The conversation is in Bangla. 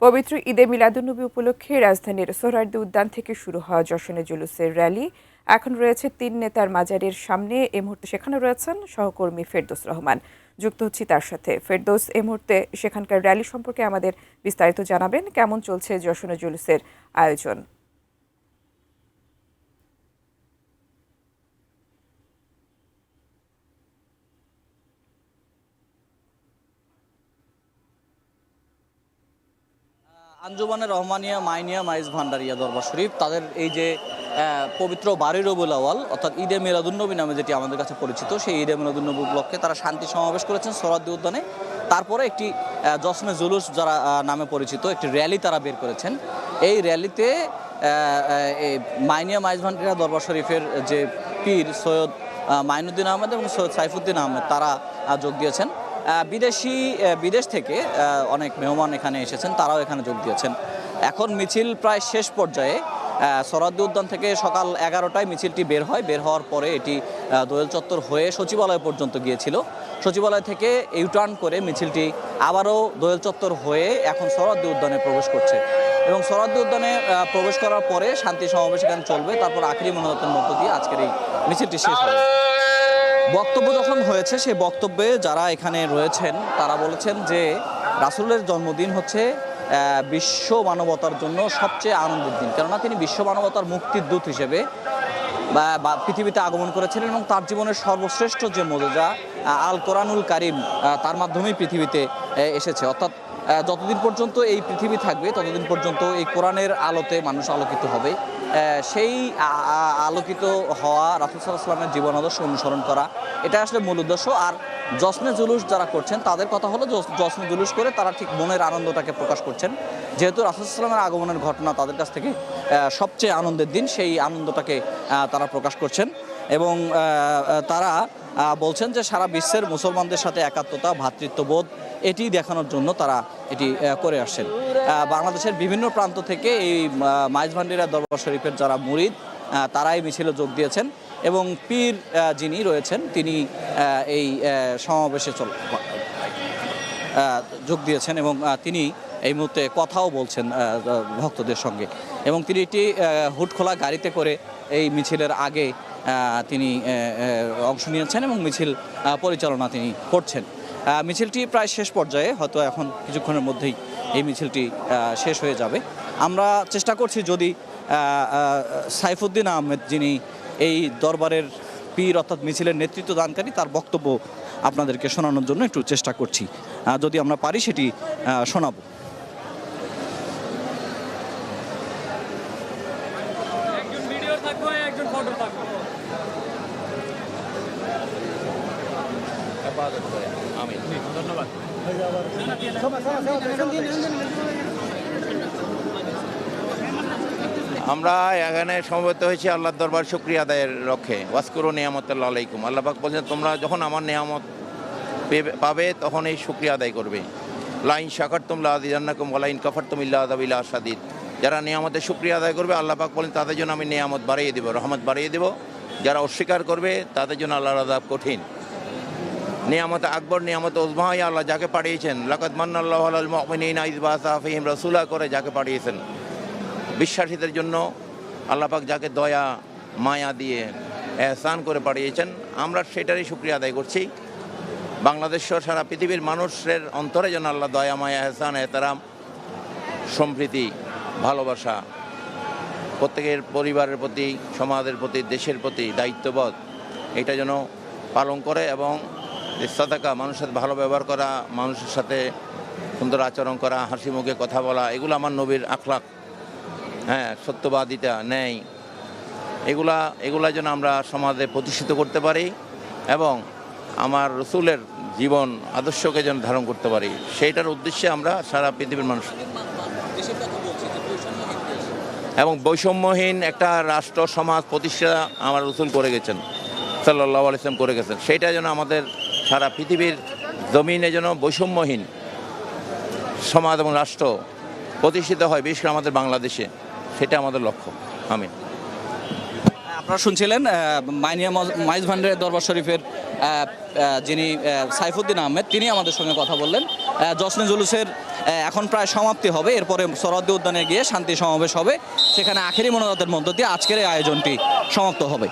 পবিত্র ঈদে মিলাদুন্নবী উপলক্ষে রাজধানীর সোহরাওয়ার্দী উদ্যান থেকে শুরু হওয়া জশনে জুলুসের র্যালি এখন রয়েছে তিন নেতার মাজারের সামনে। এই মুহূর্তে সেখানে রয়েছেন সহকর্মী ফেরদৌস রহমান। যুক্ত হচ্ছি তার সাথে। ফেরদৌস, এই মুহূর্তে সেখানকার র্যালি সম্পর্কে আমাদের বিস্তারিত জানাবেন। কেমন চলছে জশনে জুলুসের আয়োজন? আঞ্জুমানে রহমানিয়া মাইনিয়া মাইজ ভান্ডারিয়া দরবার শরীফ তাদের এই যে পবিত্র বারুই রবিউল আউয়াল অর্থাৎ ঈদে মিলাদুন্নবী নামে যেটি আমাদের কাছে পরিচিত, সেই ঈদে মিলাদুন্নবী উপলক্ষে তারা শান্তি সমাবেশ করেছেন সোহরাওয়ার্দী উদ্যানে। তারপরে একটি জশ্নে জুলুস যারা নামে পরিচিত একটি র্যালি তারা বের করেছেন। এই র্যালিতে মাইনিয়া মাইজ ভান্ডারিয়া দরবার শরীফের যে পীর সৈয়দ মাইনুদ্দিন আহমেদ এবং সৈয়দ সাইফুদ্দিন আহমেদ তারা যোগ দিয়েছেন। বিদেশ থেকে অনেক মেহমান এখানে এসেছেন, তারাও এখানে যোগ দিয়েছেন। এখন মিছিল প্রায় শেষ পর্যায়ে। সোহরাওয়ার্দী উদ্যান থেকে সকাল 11টায় মিছিলটি বের হয়। বের হওয়ার পরে এটি দোয়েল চত্বর হয়ে সচিবালয় পর্যন্ত গিয়েছিল। সচিবালয় থেকে ইউটার্ন করে মিছিলটি আবারও দোয়েল চত্বর হয়ে এখন সোহরাওয়ার্দী উদ্যানে প্রবেশ করছে এবং সোহরাওয়ার্দী উদ্যানে প্রবেশ করার পরে শান্তি সমাবেশ এখানে চলবে। তারপর আখেরি মোনাজাতের মধ্য দিয়ে আজকের এই মিছিলটি শেষ হবে। বক্তব্য যখন হয়েছে সেই বক্তব্যে যারা এখানে রয়েছেন তারা বলেছেন যে রাসূলের জন্মদিন হচ্ছে বিশ্ব মানবতার জন্য সবচেয়ে আনন্দের দিন, কেননা তিনি বিশ্ব মানবতার মুক্তির দূত হিসেবে পৃথিবীতে আগমন করেছিলেন এবং তার জীবনের সর্বশ্রেষ্ঠ যে মোজেজা আল কোরআনুল কারিম তার মাধ্যমেই পৃথিবীতে এসেছে। অর্থাৎ যতদিন পর্যন্ত এই পৃথিবী থাকবে ততদিন পর্যন্ত এই কোরআনের আলোতে মানুষ আলোকিত হবে। সেই আলোকিত হওয়া রাসূল সাল্লাল্লাহু আলাইহি ওয়াসাল্লামের জীবন আদর্শ অনুসরণ করা, এটা আসলে মূল উদ্দেশ্য। আর জশ্নে জুলুস যারা করছেন তাদের কথা হলো জশ্নে জুলুস করে তারা ঠিক মনের আনন্দটাকে প্রকাশ করছেন। যেহেতু রাসূল সাল্লাল্লাহু আলাইহি ওয়াসাল্লামের আগমনের ঘটনা তাদের কাছ থেকে সবচেয়ে আনন্দের দিন, সেই আনন্দটাকে তারা প্রকাশ করছেন এবং তারা বলছেন যে সারা বিশ্বের মুসলমানদের সাথে একাত্মতা, ভ্রাতৃত্ববোধ এটি দেখানোর জন্য তারা এটি করে আসছেন। বাংলাদেশের বিভিন্ন প্রান্ত থেকে এই মাইজ ভান্ডারিয়া দরবার শরীফের যারা মুরিদ তারাই মিছিলে যোগ দিয়েছেন এবং পীর যিনি রয়েছেন তিনি এই সমাবেশে যোগ দিয়েছেন এবং তিনি এই মুহূর্তে কথাও বলছেন ভক্তদের সঙ্গে এবং তিনি একটি হুডখোলা গাড়িতে করে এই মিছিলের আগে তিনি অংশ নিয়েছেন এবং মিছিল পরিচালনা তিনি করছেন। মিছিলটি প্রায় শেষ পর্যায়ে, হয়তো এখন কিছুক্ষণের মধ্যেই এই মিছিলটি শেষ হয়ে যাবে। আমরা চেষ্টা করছি যদি সাইফুদ্দিন আহমেদ যিনি এই দরবারের পীর অর্থাৎ মিছিলের নেতৃত্ব দানকারী তার বক্তব্য আপনাদেরকে শোনানোর জন্য একটু চেষ্টা করছি, যদি আমরা পারি সেটি শোনাবো। আমরা এখানে সমবেত হয়েছি আল্লাহর দরবার শুকরিয়া আদায়ের লক্ষ্যে। ওয়াজকুরু নিয়ামতাল্লাহি আলাইকুম। আল্লাহ পাক বলেছেন তোমরা যখন আমার নিয়ামত পাবে তখন এই শুকরিয়া আদায় করবে। লাইন শাকারতুম লাযিদান্নাকুম ওয়া লাইন কাফারতুম ইল্লা আযাবিল শাদীদ। যারা নিয়ামতের শুকরিয়া আদায় করবে আল্লাহ পাক বলেন তাদের জন্য আমি নিয়ামত বাড়িয়ে দেব, রহমত বাড়িয়ে দেব। যারা অস্বীকার করবে তাদের জন্য আল্লাহর আযাব কঠিন। নিয়ামত আকবর, নিয়ামত উযমা আল্লাহ যাকে পাঠিয়েছেন, লাকাদ মান্নাল্লাহু আলাল মুমিনিনা ইয বাআসা ফীহিম রাসূলা করে যাকে পাঠিয়েছেন, বিশ্বাসীদের জন্য আল্লাহ পাক যাকে দয়া মায়া দিয়ে এহসান করে পাঠিয়েছেন, আমরা সেটারই শুকরিয়া আদায় করছি। বাংলাদেশ সহ সারা পৃথিবীর মানুষের অন্তরে যেন আল্লাহ দয়া মায়া এহসান এহতারাম সম্প্রীতি ভালোবাসা প্রত্যেকের পরিবারের প্রতি, সমাজের প্রতি, দেশের প্রতি দায়িত্ববোধ এটা যেন পালন করে এবং সাদাকা মানুষের সাথে ভালো ব্যবহার করা, মানুষের সাথে সুন্দর আচরণ করা, হাসি মুখে কথা বলা, এগুলো আমার নবীর আখলাক। হ্যাঁ, সত্যবাদিতা, ন্যায়, এগুলা যেন আমরা সমাজে প্রতিষ্ঠিত করতে পারি এবং আমার রসুলের জীবন আদর্শকে যেন ধারণ করতে পারি, সেইটার উদ্দেশ্যে আমরা সারা পৃথিবীর মানুষ এবং বৈষম্যহীন একটা রাষ্ট্র সমাজ প্রতিষ্ঠা আমার রসুল করে গেছেন, সাল্লাল্লাহু আলাইহি ওয়াসাল্লাম করে গেছেন। সেইটা যেন আমাদের সারা পৃথিবীর জমিনে যেন বৈষম্যহীন সমাজ এবং রাষ্ট্র প্রতিষ্ঠিত হয়, বিশেষ করে আমাদের বাংলাদেশে, সেটা আমাদের লক্ষ্য। আমিন। আপনারা শুনছিলেন মাইনিয়া মাইজ ভান্ডারের দরবার শরীফের যিনি সাইফুদ্দিন আহমেদ, তিনি আমাদের সঙ্গে কথা বললেন। জশ্নে জুলুসের এখন প্রায় সমাপ্তি হবে, এরপরে সোহরাওয়ার্দী উদ্যানে গিয়ে শান্তি সমাবেশ হবে, সেখানে আখেরি মোনাজাতের মধ্য দিয়ে আজকের এই আয়োজনটি সমাপ্ত হবে।